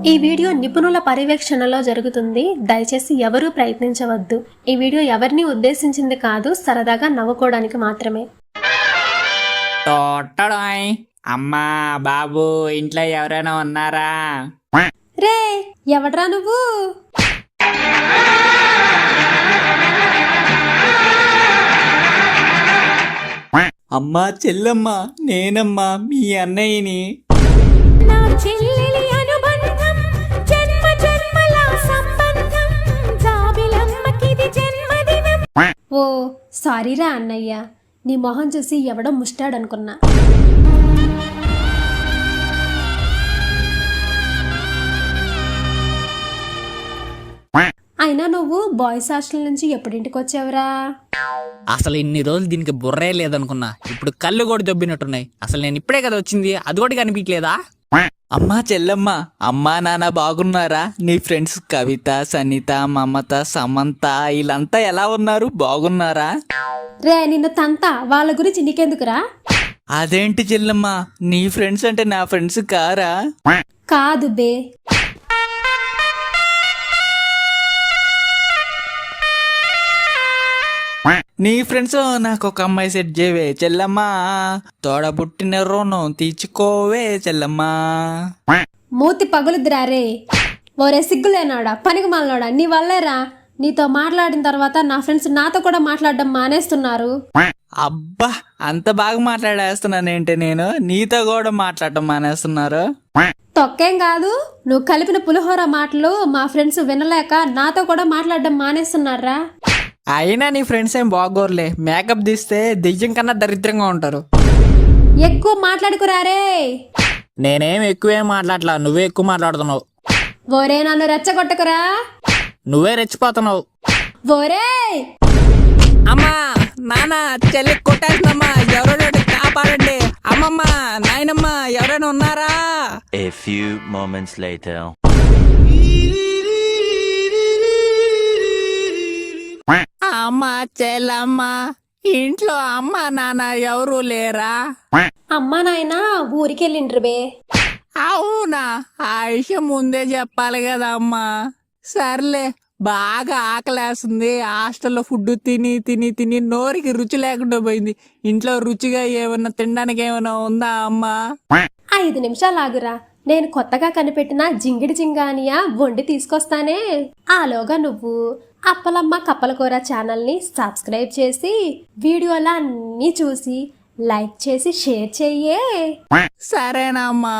ఈ వీడియో నిపుణుల పర్యవేక్షణలో జరుగుతుంది. దయచేసి ఎవరూ ప్రయత్నించవద్దు. ఈ వీడియో ఎవరిని ఉద్దేశించింది కాదు, సరదాగా నవ్వుకోవడానికి మాత్రమే. తోటడాయ్ అమ్మా బాబు ఇంట్లో ఎవరైనా ఉన్నారా? రే ఎవడ్రా నువ్వు? అమ్మా చెల్లమ్మ నేనమ్మా మీ అన్నయ్యని. ఓ సారీరా అన్నయ్య, నీ మొహం చూసి ఎవడో ముష్టాడనుకున్నా. అయినా నువ్వు బాయ్స్ హాస్టల్ నుంచి ఎప్పుడింటికి వచ్చావురా? అసలు ఇన్ని రోజులు దీనికి బుర్రే లేదనుకున్నా, ఇప్పుడు కళ్ళు కూడా దొబ్బినట్టున్నాయి. అసలు నేను ఇప్పుడే కదా వచ్చింది, అది కూడా కనిపించలేదా? అమ్మా చెల్లమ్మ అమ్మా నాన్న బాగున్నారా? నీ ఫ్రెండ్స్ కవిత, సనిత, మమత, సమంత వీళ్ళంతా ఎలా ఉన్నారు? బాగున్నారా? రే నిన్ను తంతా, వాళ్ళ గురించి నీకెందుకురా? అదేంటి చెల్లమ్మ, నీ ఫ్రెండ్స్ అంటే నా ఫ్రెండ్స్ కారా? కాదు బే. నీ ఫ్రెండ్స్ నాకు ఒక అమ్మాయి సెట్ చేయవే చెల్లమ్మా, తోడబుట్టిన రుణం తీర్చుకోవే చెల్లమ్మా. మూతి పగులుద్దురా రే. ఓరే సిగ్గులేనాడా, పనికి మాలనాడా, నీ వల్లేరా. నీతో మాట్లాడిన తర్వాత నా ఫ్రెండ్స్ నాతో కూడా మాట్లాడడం మానేస్తున్నారు. అబ్బా అంత బాగా మాట్లాడేస్తున్నానేంటి నేను, నీతో కూడా మాట్లాడటం మానేస్తున్నారు? తొక్కేం కాదు, నువ్వు కలిపిన పులిహోర మాటలు మా ఫ్రెండ్స్ వినలేక నాతో కూడా మాట్లాడడం మానేస్తున్నారా. అయినా నీ ఫ్రెండ్స్ ఏం బాగోరులే, మేకప్ తీస్తే దెయ్యం కన్నా దరిద్రంగా ఉంటారు. ఎక్కువ మాట్లాడుకురారే. నేనేం ఎక్కువేం మాట్లాడలా, నువ్వే ఎక్కువ మాట్లాడుతున్నావు. ఓరే నన్ను రెచ్చగొట్టకురా. నువ్వే రెచ్చిపోతున్నావు. ఓరే అమ్మా నాన్న చెల్లి కొట్టేస్తుందమ్మా, ఎవరైనా కాపాడండి. అమ్మమ్మ నాయనమ్మ ఎవరైనా ఉన్నారా? A few moments later. అమ్మ చెల్లమ్మ ఇంట్లో అమ్మ నాన్న ఎవరు లేరా? అమ్మా నాయన ఊరికెళ్ళిండ్రు బే. అవునా, ఆ విషయం ముందే చెప్పాలి కదా అమ్మా. సర్లే, బాగా ఆకలేస్తుంది. హాస్టల్లో ఫుడ్ తిని తిని తిని నోరికి రుచి లేకుండా పోయింది. ఇంట్లో రుచిగా ఏమన్నా తినడానికి ఏమైనా ఉందా అమ్మా? 5 నిమిషాలు ఆగురా, నేను కొత్తగా కనిపెట్టిన జింగిడి జింగానియా వండి తీసుకొస్తానే. ఆలోగా నువ్వు అప్పలమ్మ కప్పలకూర ఛానల్ని సబ్స్క్రైబ్ చేసి వీడియోలన్నీ చూసి లైక్ చేసి షేర్ చెయ్యే. సరేనా అమ్మా.